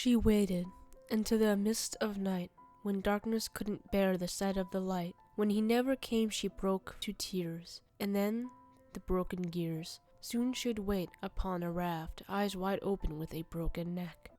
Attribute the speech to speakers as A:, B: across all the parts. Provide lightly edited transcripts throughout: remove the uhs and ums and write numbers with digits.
A: She waited into the mist of night, when darkness couldn't bear the sight of the light. When he never came, she broke to tears, and then the broken gears. Soon she'd wait upon a raft, eyes wide open with a broken neck.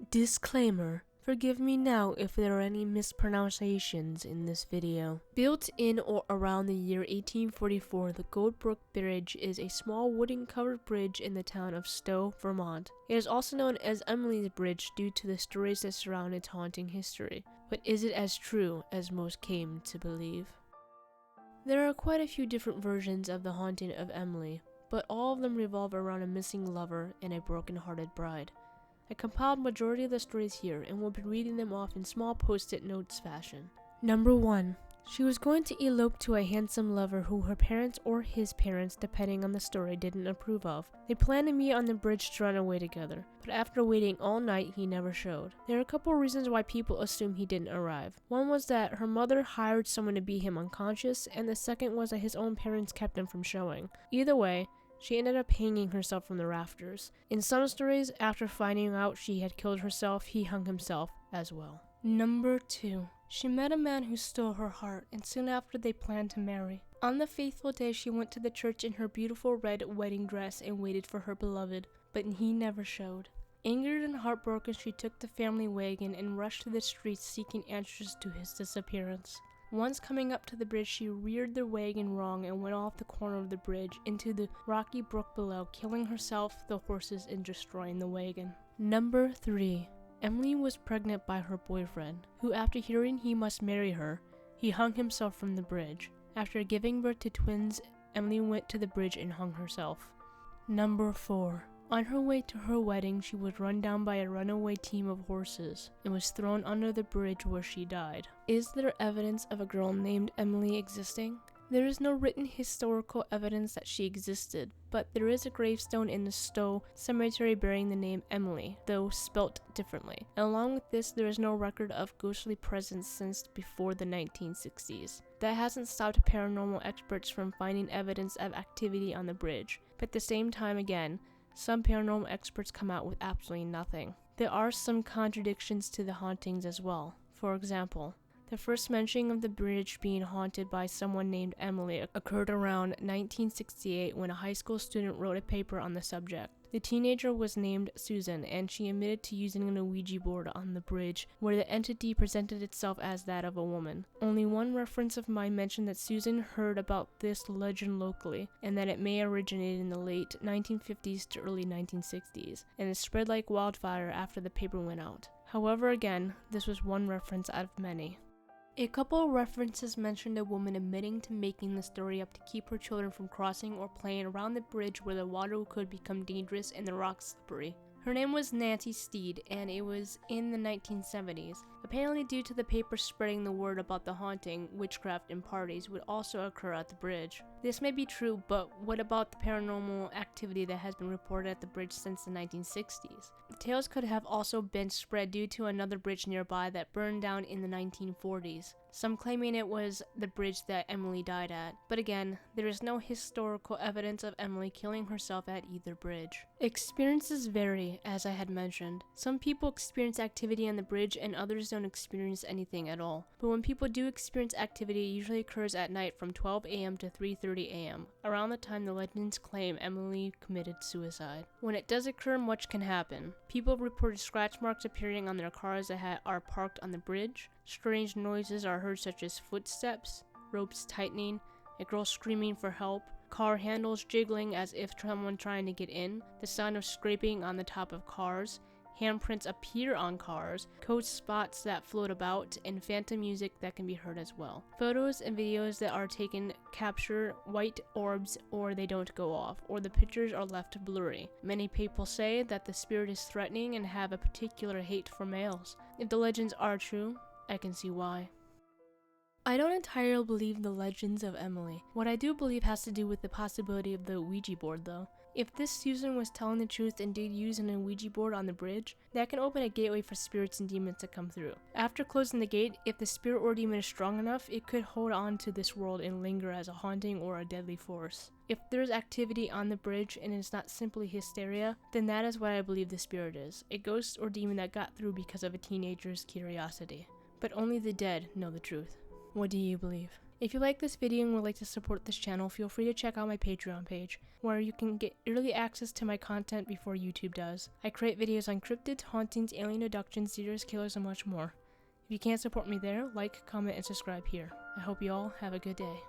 A: Disclaimer. Forgive me now if there are any mispronunciations in this video. Built in or around the year 1844, the Goldbrook Bridge is a small wooden covered bridge in the town of Stowe, Vermont. It is also known as Emily's Bridge due to the stories that surround its haunting history. But is it as true as most came to believe? There are quite a few different versions of the haunting of Emily, but all of them revolve around a missing lover and a broken-hearted bride. I compiled majority of the stories here and will be reading them off in small post-it notes fashion. Number 1. She was going to elope to a handsome lover who her parents or his parents, depending on the story, didn't approve of. They planned to meet on the bridge to run away together, but after waiting all night, he never showed. There are a couple reasons why people assume he didn't arrive. One was that her mother hired someone to beat him unconscious, and the second was that his own parents kept him from showing. Either way, she ended up hanging herself from the rafters. In some stories, after finding out she had killed herself, he hung himself as well. Number 2. She met a man who stole her heart, and soon after they planned to marry. On the fateful day, she went to the church in her beautiful red wedding dress and waited for her beloved, but he never showed. Angered and heartbroken, she took the family wagon and rushed through the streets seeking answers to his disappearance. Once coming up to the bridge, she reared the wagon wrong and went off the corner of the bridge into the rocky brook below, killing herself, the horses, and destroying the wagon. Number 3. Emily was pregnant by her boyfriend, who after hearing he must marry her, he hung himself from the bridge. After giving birth to twins, Emily went to the bridge and hung herself. Number 4. On her way to her wedding, she was run down by a runaway team of horses and was thrown under the bridge where she died. Is there evidence of a girl named Emily existing? There is no written historical evidence that she existed, but there is a gravestone in the Stowe cemetery bearing the name Emily, though spelt differently. And along with this, there is no record of ghostly presence since before the 1960s. That hasn't stopped paranormal experts from finding evidence of activity on the bridge, but at the same time again, some paranormal experts come out with absolutely nothing. There are some contradictions to the hauntings as well. For example, the first mention of the bridge being haunted by someone named Emily occurred around 1968 when a high school student wrote a paper on the subject. The teenager was named Susan, and she admitted to using a Ouija board on the bridge, where the entity presented itself as that of a woman. Only one reference of mine mentioned that Susan heard about this legend locally, and that it may originate in the late 1950s to early 1960s, and it spread like wildfire after the paper went out. However, again, this was one reference out of many. A couple of references mentioned a woman admitting to making the story up to keep her children from crossing or playing around the bridge where the water could become dangerous and the rocks slippery. Her name was Nancy Steed, and it was in the 1970s. Apparently due to the paper spreading the word about the haunting, witchcraft, and parties would also occur at the bridge. This may be true, but what about the paranormal activity that has been reported at the bridge since the 1960s? The tales could have also been spread due to another bridge nearby that burned down in the 1940s, some claiming it was the bridge that Emily died at. But again, there is no historical evidence of Emily killing herself at either bridge. Experiences vary, as I had mentioned. Some people experience activity on the bridge and others don't experience anything at all. But when people do experience activity, it usually occurs at night from 12 a.m. to 3:30 a.m., around the time the legends claim Emily committed suicide. When it does occur, much can happen. People reported scratch marks appearing on their cars that are parked on the bridge. Strange noises are heard such as footsteps, ropes tightening, a girl screaming for help, car handles jiggling as if someone trying to get in, the sound of scraping on the top of cars, handprints appear on cars, cold spots that float about, and phantom music that can be heard as well. Photos and videos that are taken capture white orbs, or they don't go off, or the pictures are left blurry. Many people say that the spirit is threatening and have a particular hate for males. If the legends are true, I can see why. I don't entirely believe the legends of Emily. What I do believe has to do with the possibility of the Ouija board though. If this Susan was telling the truth and did use an Ouija board on the bridge, that can open a gateway for spirits and demons to come through. After closing the gate, if the spirit or demon is strong enough, it could hold on to this world and linger as a haunting or a deadly force. If there's activity on the bridge and it's not simply hysteria, then that is what I believe the spirit is, a ghost or demon that got through because of a teenager's curiosity. But only the dead know the truth. What do you believe? If you like this video and would like to support this channel, feel free to check out my Patreon page, where you can get early access to my content before YouTube does. I create videos on cryptids, hauntings, alien abductions, serious killers, and much more. If you can't support me there, like, comment, and subscribe here. I hope you all have a good day.